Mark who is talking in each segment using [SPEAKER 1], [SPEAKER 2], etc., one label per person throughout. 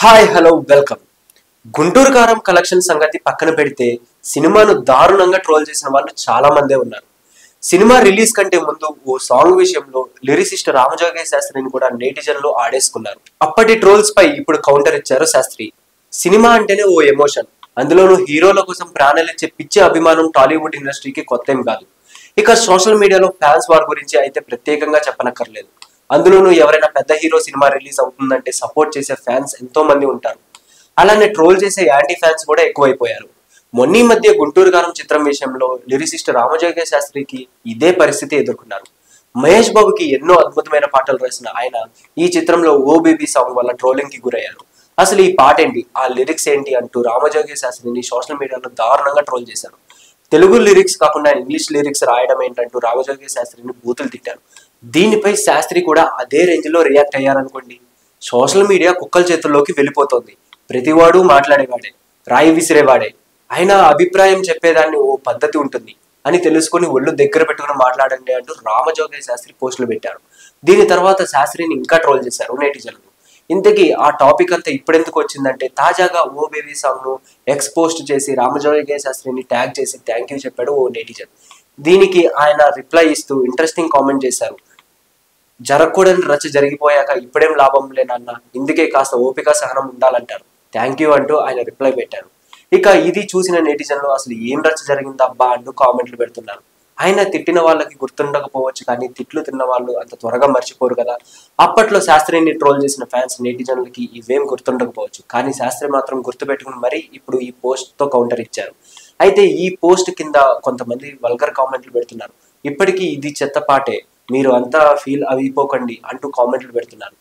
[SPEAKER 1] Hi hello welcome. Guntur కారం collection సంగతి పక్కన పెడితే సినిమాను దారుణంగా ట్రోల్ చేసిన వాళ్ళు చాలా మందే ఉన్నారు. సినిమా రిలీజ్ కంటే ముందు ఓ సాంగ్ విషయంలో లిరిసిస్ట్ రామజోగయ్య శాస్త్రిని కూడా నేటిజన్లు ఆడేసుకున్నారు. అప్పటి ట్రోల్స్ పై ఇప్పుడు కౌంటర్ ఇచ్చారు శాస్త్రి. సినిమా అంటేనే ఓ ఎమోషన్, అందులోనూ హీరోల కోసం ప్రాణాలిచ్చే పిచ్చి అభిమానం టాలీవుడ్ ఇండస్ట్రీకి కొత్తేం కాదు. ఇక సోషల్ మీడియాలో ఫ్యాన్స్ వార్ గురించి అయితే ప్రత్యేకంగా చెప్పనక్కర్లేదు. అందులోనూ ఎవరైనా పెద్ద హీరో సినిమా రిలీజ్ అవుతుందంటే సపోర్ట్ చేసే ఫ్యాన్స్ ఎంతో మంది ఉంటారు. అలానే ట్రోల్ చేసే యాంటీ ఫ్యాన్స్ కూడా ఎక్కువైపోయారు. మొన్నీ మధ్య గుంటూరు గారం చిత్రం విషయంలో లిరిసిస్ట్ రామజోగయ్య శాస్త్రికి ఇదే పరిస్థితి ఎదుర్కొన్నారు. మహేష్ బాబుకి ఎన్నో అద్భుతమైన పాటలు రాసిన ఆయన ఈ చిత్రంలో ఓ బేబీ సాంగ్ వల్ల ట్రోలింగ్ కి గురయ్యారు. అసలు ఈ పాట ఏంటి, ఆ లిరిక్స్ ఏంటి అంటూ రామజోగయ్య శాస్త్రిని సోషల్ మీడియాలో దారుణంగా ట్రోల్ చేశారు. తెలుగు లిరిక్స్ కాకుండా ఇంగ్లీష్ లిరిక్స్ రాయడం ఏంటంటూ రామజోగయ్య శాస్త్రిని బూతులు తిట్టారు. దీనిపై శాస్త్రి కూడా అదే రేంజ్ లో రియాక్ట్ అయ్యారనుకోండి. సోషల్ మీడియా కుక్కల చేతుల్లోకి వెళ్ళిపోతుంది. ప్రతివాడు మాట్లాడేవాడే, రాయి విసిరేవాడే. ఆయన అభిప్రాయం చెప్పేదాన్ని ఓ పద్ధతి ఉంటుంది అని తెలుసుకుని ఒళ్ళు దగ్గర పెట్టుకుని మాట్లాడండి అంటూ రామజోగయ్య శాస్త్రి పోస్టులు పెట్టారు. దీని తర్వాత శాస్త్రిని ఇంకా ట్రోల్ చేశారు నెటిజన్లు. ఇంతకీ ఆ టాపిక్ అంతా ఇప్పుడెందుకు వచ్చిందంటే, తాజాగా ఓ బేబీ సాంగ్ ను ఎక్స్పోస్ట్ చేసి రామజోగయ్య శాస్త్రిని ట్యాగ్ చేసి థ్యాంక్ యూ చెప్పాడు ఓ నెటిజన్. దీనికి ఆయన రిప్లై ఇస్తూ ఇంట్రెస్టింగ్ కామెంట్ చేశారు. జరగకూడని రచ్చ జరిగిపోయాక ఇప్పుడేం లాభం లేనన్న, ఇందుకే కాస్త ఓపిక సహనం ఉండాలంటారు. థ్యాంక్ యూ అంటూ ఆయన రిప్లై పెట్టారు. ఇక ఇది చూసిన నెటిజన్లు అసలు ఏం రచ్చ జరిగిందా అబ్బా అంటూ కామెంట్లు పెడుతున్నారు. ఆయన తిట్టిన వాళ్ళకి గుర్తుండకపోవచ్చు, కానీ తిట్లు తిన్న వాళ్ళు అంత త్వరగా మర్చిపోరు కదా. అప్పట్లో శాస్త్రిని ట్రోల్ చేసిన ఫ్యాన్స్ నెటిజన్లకి ఇవేం గుర్తుండకపోవచ్చు, కానీ శాస్త్రి మాత్రం గుర్తుపెట్టుకుని మరీ ఇప్పుడు ఈ పోస్ట్ తో కౌంటర్ ఇచ్చారు. అయితే ఈ పోస్ట్ కింద కొంతమంది వల్గర్ కామెంట్లు పెడుతున్నారు. ఇప్పటికీ ఇది చెత్త పాటే, మీరు అంతా ఫీల్ అయిపోకండి అంటూ కామెంట్లు పెడుతున్నారు.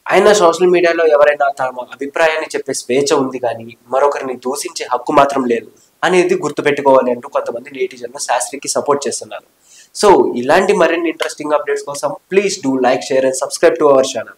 [SPEAKER 1] ఆయన సోషల్ మీడియాలో ఎవరైనా తమ అభిప్రాయాన్ని చెప్పే స్వేచ్ఛ ఉంది, కానీ మరొకరిని దూషించే హక్కు మాత్రం లేదు అనేది గుర్తుపెట్టుకోవాలి అంటూ కొంతమంది నేటిజన్లు శాస్త్రికి సపోర్ట్ చేస్తున్నారు. సో ఇలాంటి మరిన్ని ఇంట్రెస్టింగ్ అప్డేట్స్ కోసం please do like, share and subscribe to our channel.